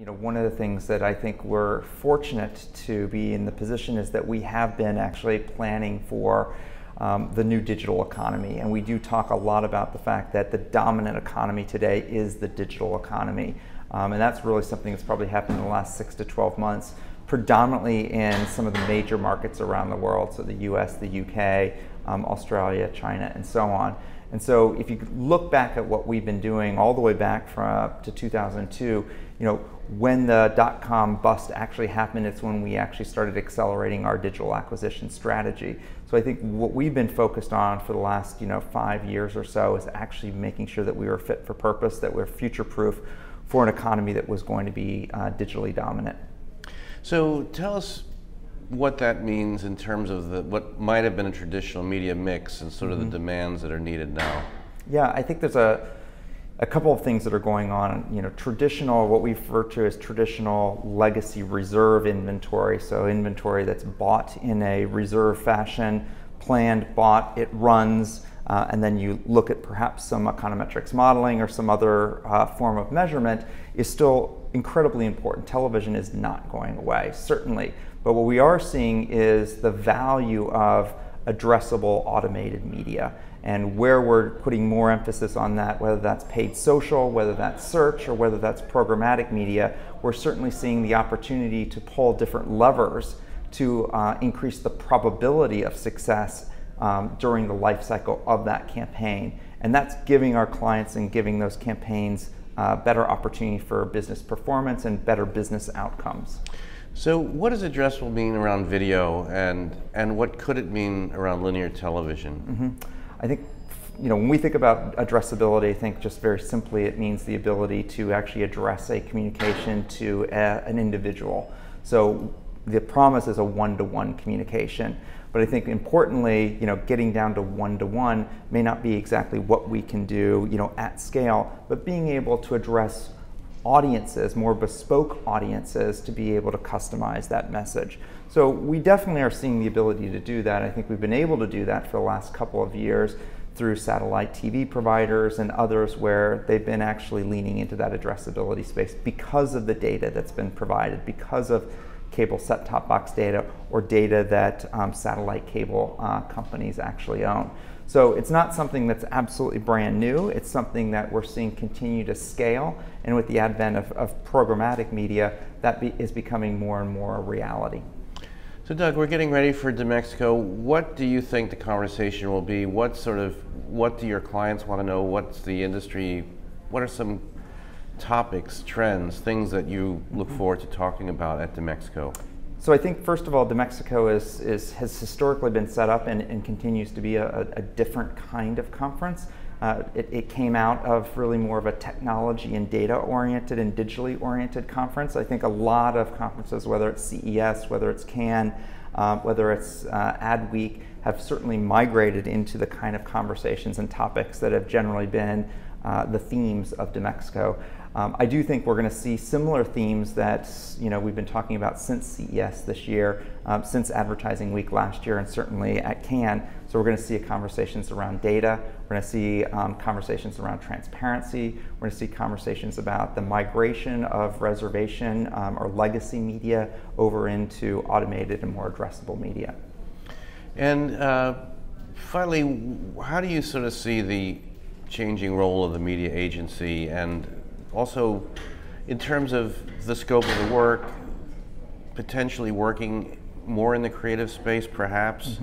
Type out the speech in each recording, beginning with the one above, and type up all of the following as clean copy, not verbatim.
One of the things that I think we're fortunate to be in the position is that we have been actually planning for the new digital economy. And we do talk a lot about the fact that the dominant economy today is the digital economy. And that's really something that's probably happened in the last 6 to 12 months, predominantly in some of the major markets around the world, so the US, the UK, Australia, China, and so on. And so if you look back at what we've been doing all the way back to 2002, when the dot-com bust actually happened, it's when we actually started accelerating our digital acquisition strategy. So I think what we've been focused on for the last 5 years or so is actually making sure that we were fit for purpose, that we're future-proof for an economy that was going to be digitally dominant. So tell us what that means in terms of what might have been a traditional media mix and sort of the demands that are needed now. Yeah, I think there's a couple of things that are going on. Traditional, what we refer to as traditional legacy reserve inventory, so inventory that's bought in a reserve fashion, planned, bought, it runs, and then you look at perhaps some econometrics modeling or some other form of measurement, is still incredibly important. Television is not going away, certainly. But what we are seeing is the value of addressable automated media, and where we're putting more emphasis on that, whether that's paid social, whether that's search, or whether that's programmatic media, we're certainly seeing the opportunity to pull different levers to increase the probability of success during the life cycle of that campaign. And that's giving our clients and giving those campaigns better opportunity for business performance and better business outcomes. So what does addressable mean around video, and what could it mean around linear television? I think, when we think about addressability, I think just very simply it means the ability to actually address a communication to an individual. So the promise is a one-to-one communication. But I think importantly, getting down to one-to-one may not be exactly what we can do, at scale, but being able to address audiences, more bespoke audiences, to be able to customize that message. So we definitely are seeing the ability to do that. I think we've been able to do that for the last couple of years through satellite TV providers and others, where they've been actually leaning into that addressability space because of the data that's been provided, because of cable set-top box data or data that satellite cable companies actually own. So it's not something that's absolutely brand new. It's something that we're seeing continue to scale, and with the advent of programmatic media, that is becoming more and more a reality. So Doug, we're getting ready for DMEXCO. What do you think the conversation will be? What do your clients want to know? What's the industry? What are some topics, trends, things that you look forward to talking about at DMEXCO? So I think, first of all, DMEXCO has historically been set up and continues to be a different kind of conference. It came out of really more of a technology and data-oriented and digitally oriented conference. I think a lot of conferences, whether it's CES, whether it's Cannes, whether it's Adweek, have certainly migrated into the kind of conversations and topics that have generally been the themes of DMEXCO. I do think we're going to see similar themes that we've been talking about since CES this year, since Advertising Week last year, and certainly at Cannes. So we're going to see conversations around data. We're going to see conversations around transparency. We're going to see conversations about the migration of reservation or legacy media over into automated and more addressable media. And finally, how do you sort of see the changing role of the media agency, and also in terms of the scope of the work, potentially working more in the creative space perhaps?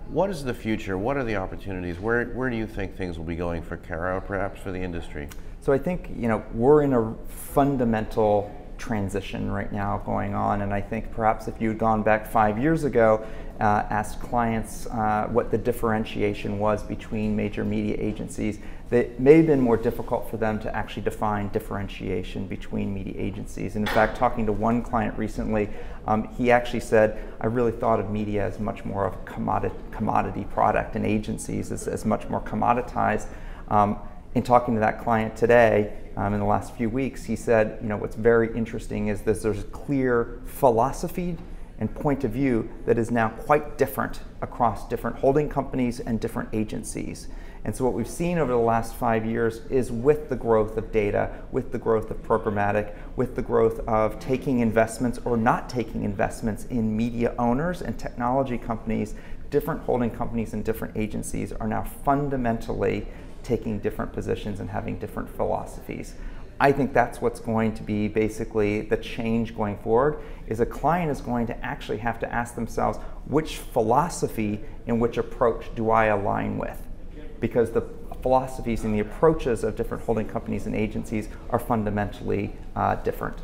What is the future? What are the opportunities? Where do you think things will be going for Carat, perhaps for the industry? So I think we're in a fundamental transition right now going on, and I think perhaps if you had gone back 5 years ago, asked clients what the differentiation was between major media agencies, it may have been more difficult for them to actually define differentiation between media agencies. And in fact, talking to one client recently, he actually said, I really thought of media as much more of a commodity product, and agencies as much more commoditized. In talking to that client today, in the last few weeks, he said, what's very interesting is that there's a clear philosophy and point of view that is now quite different across different holding companies and different agencies. And so what we've seen over the last 5 years is with the growth of data, with the growth of programmatic, with the growth of taking investments or not taking investments in media owners and technology companies, different holding companies and different agencies are now fundamentally taking different positions and having different philosophies. I think that's what's going to be basically the change going forward, is a client is going to actually have to ask themselves, which philosophy and which approach do I align with? Because the philosophies and the approaches of different holding companies and agencies are fundamentally different.